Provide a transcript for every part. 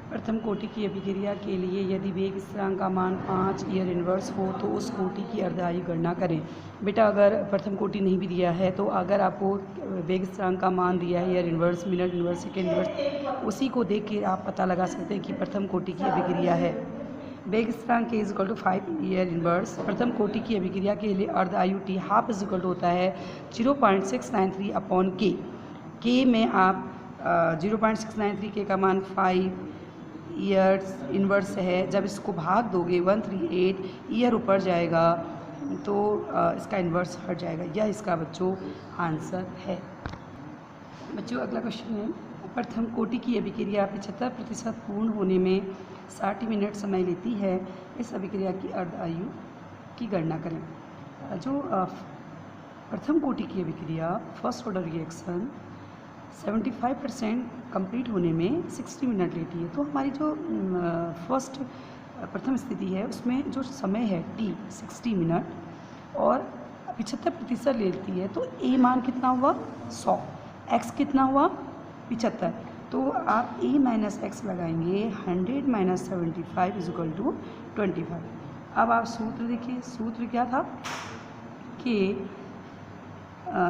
प्रथम कोटि की अभिक्रिया के लिए यदि वेग स्थिरांक का मान 5 ईयर इनवर्स हो तो उस कोटि की अर्धायु गणना करें। बेटा अगर प्रथम कोटि नहीं भी दिया है तो अगर आपको वेग स्थिरांक का मान दिया है year inverse, minute inverse, second inverse, उसी को देख के आप पता लगा सकते हैं कि प्रथम कोटि की अभिक्रिया है। वेग स्थिरांक k इज 5 ईयर इनवर्स। प्रथम कोटि की अभिक्रिया के लिए अर्धायु t हाफ इज होता है 0.693 अपॉन k में आप 0.693 के का मान 5 ईयर्स इनवर्स है। जब इसको भाग दोगे 138 ईयर ऊपर जाएगा तो इसका इन्वर्स हट जाएगा। यह इसका बच्चों आंसर है। बच्चों अगला क्वेश्चन है, प्रथम कोटि की अभिक्रिया 75% पूर्ण होने में 60 मिनट समय लेती है। इस अभिक्रिया की अर्धायु की गणना करें। जो प्रथम कोटि की अभिक्रिया फर्स्ट ऑर्डर रिएक्शन 75% कंप्लीट होने में 60 मिनट लेती है। तो हमारी जो प्रथम स्थिति है उसमें जो समय है t 60 मिनट और 75% लेती है, तो a मान कितना हुआ 100, x कितना हुआ 75। तो आप a माइनस एक्स लगाएंगे 100 माइनस 75 इज इक्वल टू 25। अब आप सूत्र देखिए, सूत्र क्या था कि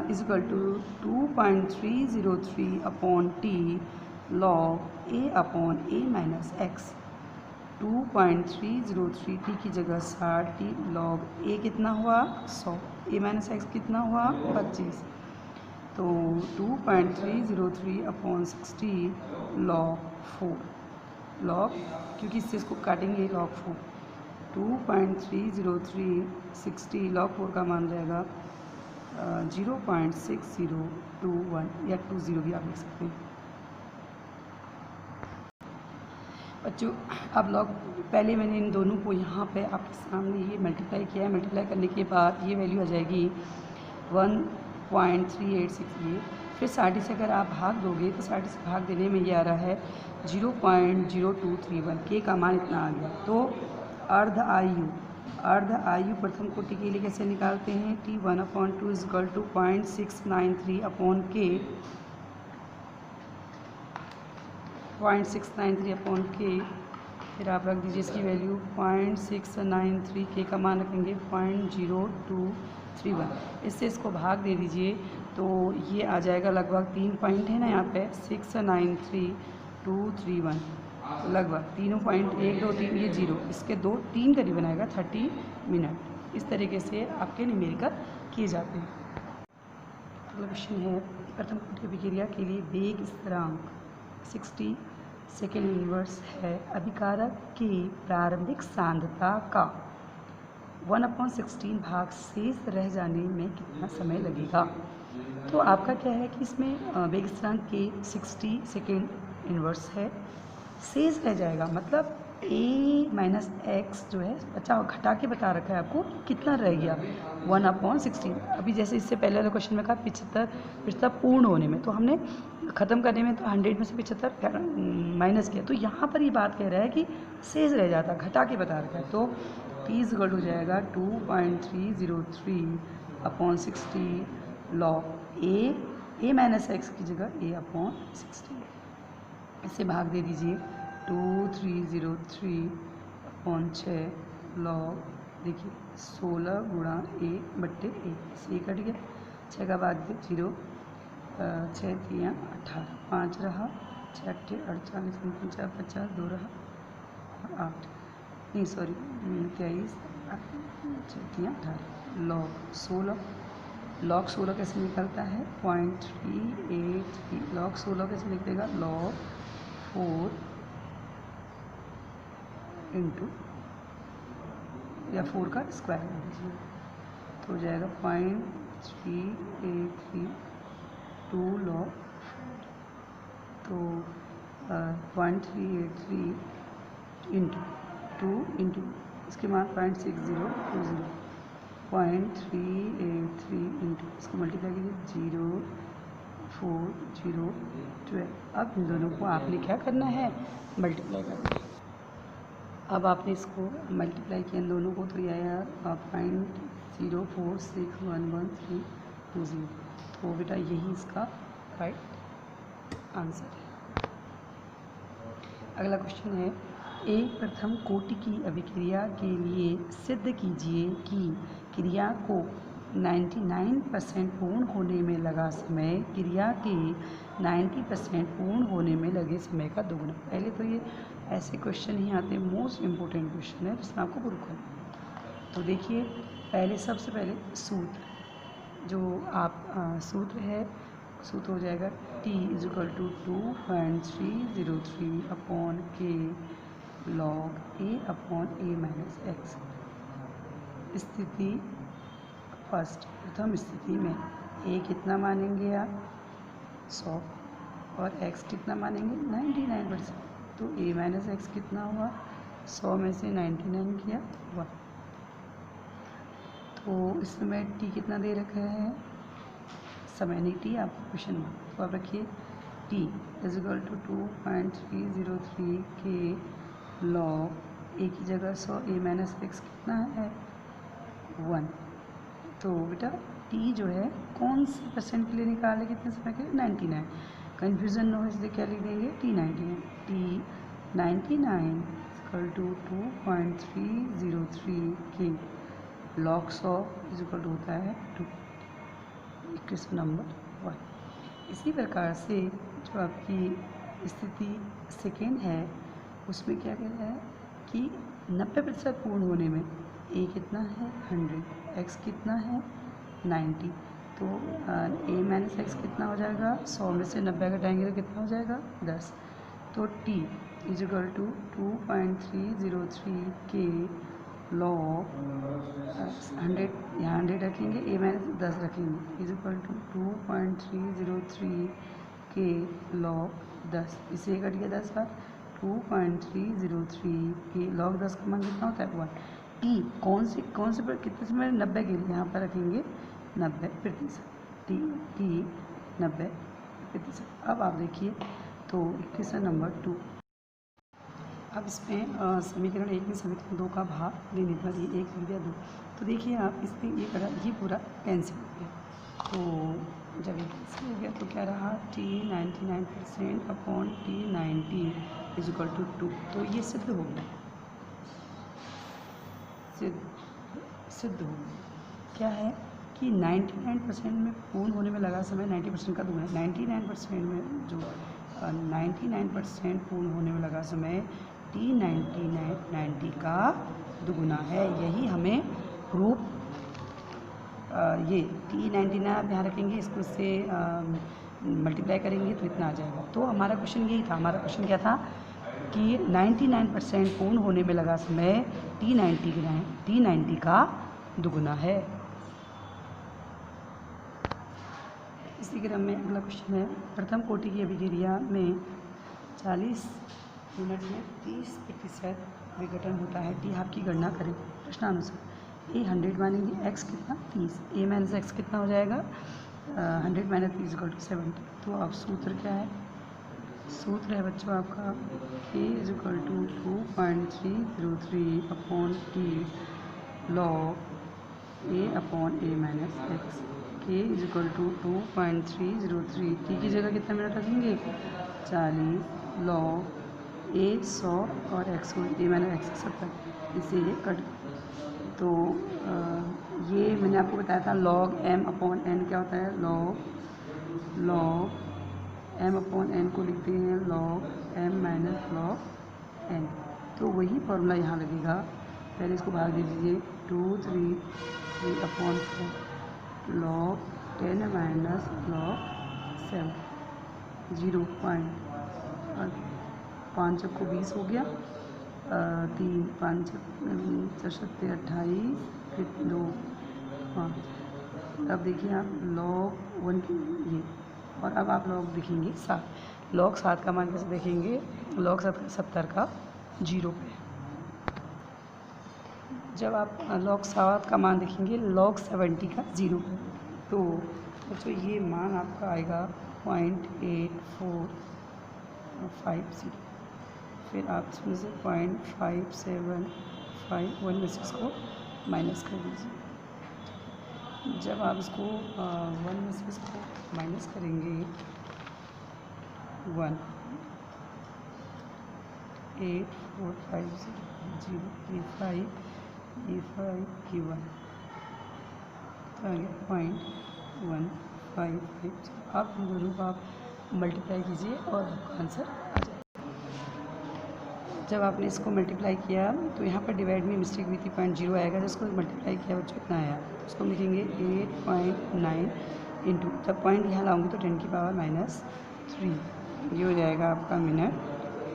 is equal to 2.303 upon T log A upon A minus X. 2.303 T की जगह 60, टी लॉग ए कितना हुआ 100, ए माइनस एक्स कितना हुआ 25। तो 2.303 अपॉन 60 लॉग 4, लॉग क्योंकि इससे इसको काटेंगे लॉग 4। 2.303 60 लॉग 4 का मान रहेगा 0.6021 या 20 भी आप लिख सकते हैं। बच्चों अब लॉग पहले मैंने इन दोनों को यहाँ पे आपके सामने ये मल्टीप्लाई किया है। मल्टीप्लाई करने के बाद ये वैल्यू आ जाएगी 1.386। ये फिर 60 से अगर आप भाग दोगे तो 60 से भाग देने में ये आ रहा है 0.0231। के का मान इतना आ गया। तो अर्ध आयु प्रथम कोटि के लिए कैसे निकालते हैं, T1/2 is equal to 0.693 upon के, 0.693 अपॉन के। फिर आप रख दीजिए इसकी वैल्यू 0.693, के का मान रखेंगे 0.0231। इससे इसको भाग दे दीजिए तो ये आ जाएगा लगभग 3 पॉइंट है ना यहाँ पे 693,231, लगभग तीनों पॉइंट 1 2 3 ये 0, इसके 2 3 करीब बनाएगा 30 मिनट। इस तरीके से आपके न्यूमेरिकल किए जाते हैं। अगला क्वेश्चन है, प्रथम कोटि अभिक्रिया के लिए वेग स्थिरांक 60 सेकेंड इनवर्स है। अभिकारक की प्रारंभिक सांद्रता का 1/16 भाग शेष रह जाने में कितना समय लगेगा। तो आपका क्या है कि इसमें वेग स्थिरांक के 60 सेकेंड इनवर्स है, शेष रह जाएगा मतलब a माइनस एक्स जो है घटा के बता रखा है आपको कितना रह गया 1/16। अभी जैसे इससे पहले वाले क्वेश्चन में कहा 75 पूर्ण होने में, तो हमने ख़त्म करने में तो 100 में से 75 माइनस किया। तो यहाँ पर ये बात कह रहा है कि शेष रह जाता, घटा के बता रखा है। तो t इज इक्वल टू जाएगा 2.303 upon 60 log a minus x की जगह a अपॉन 60। इसे भाग दे दीजिए 2303 अपॉन 6 लॉग, देखिए 16 गुणा a बट्टे a, से कट गया 6 का भाग दे 0, 6 3 18, 5 रहा, 6 8 48, 49 50, 2 रहा और 8 नहीं सॉरी 23, 6 3 18 लॉग 16। लॉग 16 कैसे निकलता है 0.383, लॉग 16 कैसे निकलेगा लॉग 4 इंटू या 4 का स्क्वायर कर दीजिए तो हो जाएगा 0.383 लॉग, तो 0.383 इंटू 2 इंटू इसके मान 0.6020, 0.383 इंटू इसको मल्टीप्लाई कीजिए 04012। अब इन दोनों को आपने क्या करना है मल्टीप्लाई करना है। अब आपने इसको मल्टीप्लाई किया इन दोनों को तो ये आया 0.04611320। तो बेटा यही इसका राइट आंसर है। अगला क्वेश्चन है, एक प्रथम कोटि की अभिक्रिया के लिए सिद्ध कीजिए कि क्रिया को 99% पूर्ण होने में लगा समय क्रिया के 90% पूर्ण होने में लगे समय का दोगुना। पहले तो ये ऐसे क्वेश्चन ही आते हैं, मोस्ट इम्पोर्टेंट क्वेश्चन है जिसमें आपको प्रूव करना। तो देखिए, पहले सबसे पहले सूत्र जो आप सूत्र है, सूत्र हो जाएगा T = 2.303 upon K log A/A-x। स्थिति फर्स्ट, प्रथम स्थिति में A कितना मानेंगे आप 100 और x कितना मानेंगे 99%। तो A-x कितना हुआ, 100 में से 99 किया 1। तो इसमें T कितना दे रखा है, समय नहीं टी, आपको क्वेश्चन में। तो आप रखिए T = 2.303 के log A की जगह 100 A-x कितना है 1। तो बेटा T जो है कौन से परसेंट के लिए निकाले, कितने समय के लिए 99। कन्फ्यूज़न न हो इसलिए क्या लिख देंगे T99। T99 = 2.303 के log 100 = होता है 2। Equation number 1। इसी प्रकार से जो आपकी स्थिति सेकेंड है उसमें क्या कह रहा है कि 90% पूर्ण होने में A कितना है 100, x कितना है 90। तो A-x कितना हो जाएगा, 100 में से 90 घटाएंगे तो कितना हो जाएगा 10। तो T = 2.303 के log 100, यहाँ 100 रखेंगे, A-10 रखेंगे, = 2.303 के log 10। इसे कट गया 10 बार, 2.303 के log 10 का मान कितना होता है 1। T कौन से पर कितने समय 90 के लिए यहाँ पर रखेंगे 90%। T 90%। अब आप देखिए तो इक्वेशन नंबर 2। अब इसमें समीकरण 1 में समीकरण 2 का भाग लेने पर ये 1 लिख दिया 2। तो देखिए आप इसमें ये पूरा कैंसिल हो गया। तो जब ये कैंसिल हो गया तो क्या रहा, T 99% अपॉन T 90 = 2। तो ये सिद्ध हो गया, सिद्ध हो गया। क्या है कि 99% में पूर्ण होने में लगा समय 90% का दोगुना। 99% में जो 99% पूर्ण होने में लगा समय T90 का दुगुना है। यही हमें प्रूफ, ये T99 आप ध्यान रखेंगे, इसको इससे मल्टीप्लाई करेंगे तो इतना आ जाएगा। तो हमारा क्वेश्चन यही था। हमारा क्वेश्चन क्या था कि 99% पूर्ण होने में लगा समय T90 का दुगुना है। इसी क्रम में अगला क्वेश्चन है, प्रथम कोटि की अभिक्रिया में 40 मिनट में 30% विघटन होता है। T आपकी गणना करें प्रश्नानुसार। A 100 मानेंगे, x कितना 30, A-x कितना हो जाएगा 100 - 30 = 70। तो अब सूत्र क्या है, सूत्र है बच्चों आपका A = 2.303 upon T log A/A-x। K = 2.303, T की जगह कितना मिनट रखेंगे 40 log A 100 और x को A-x 70, इससे ये कट। तो ये मैंने आपको बताया था log m/n क्या होता है, log m/n को लिखते हैं log m - log n। तो वही फॉर्मूला यहाँ लगेगा। पहले इसको भाग दे दीजिए, 2/3 log 10 - log 7, 0 पॉइंट 5 को 20 हो गया, 3 5 7 28, फिर 2 5। अब देखिए आप log 1 की ये, और अब आप log देखेंगे 7। log 7 का मान कैसे देखेंगे, log 70 का 0 पे। जब आप log 7 का मान देखेंगे log 70 का 0 पे, तो बच्चों ये मान आपका आएगा 0.8450। फिर आप इसमें से 0.5751 में से इसको माइनस कर दीजिए। जब आप इसको 1 में से इसको माइनस करेंगे 1, 8450 E5 E1 तो आ गया 0.155। आप इन दोनों को आप मल्टीप्लाई कीजिए और आपका आंसर आ जाए। जब आपने इसको मल्टीप्लाई किया तो यहाँ पर डिवाइड में मिस्टेक हुई थी, 0.0 आएगा। जिसको मल्टीप्लाई किया बच्चों इतना आया, उसको लिखेंगे 8.9 इंटू, जब पॉइंट यहाँ लाऊंगी तो 10⁻³ ये हो जाएगा आपका मिनट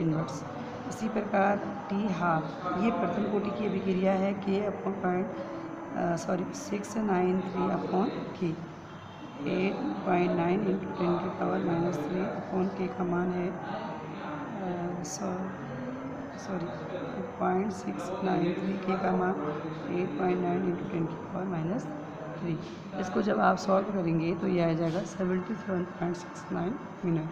इनवर्स। इसी प्रकार टी हाफ, ये प्रथम कोटि की अभिक्रिया है K/693/K। 8.9 इंटू 10⁻³ K का मान है 0.693 K का मान 8.9 इंटू 10⁻³ इसको जब आप सॉल्व करेंगे तो ये आ जाएगा 77.69 मिनट।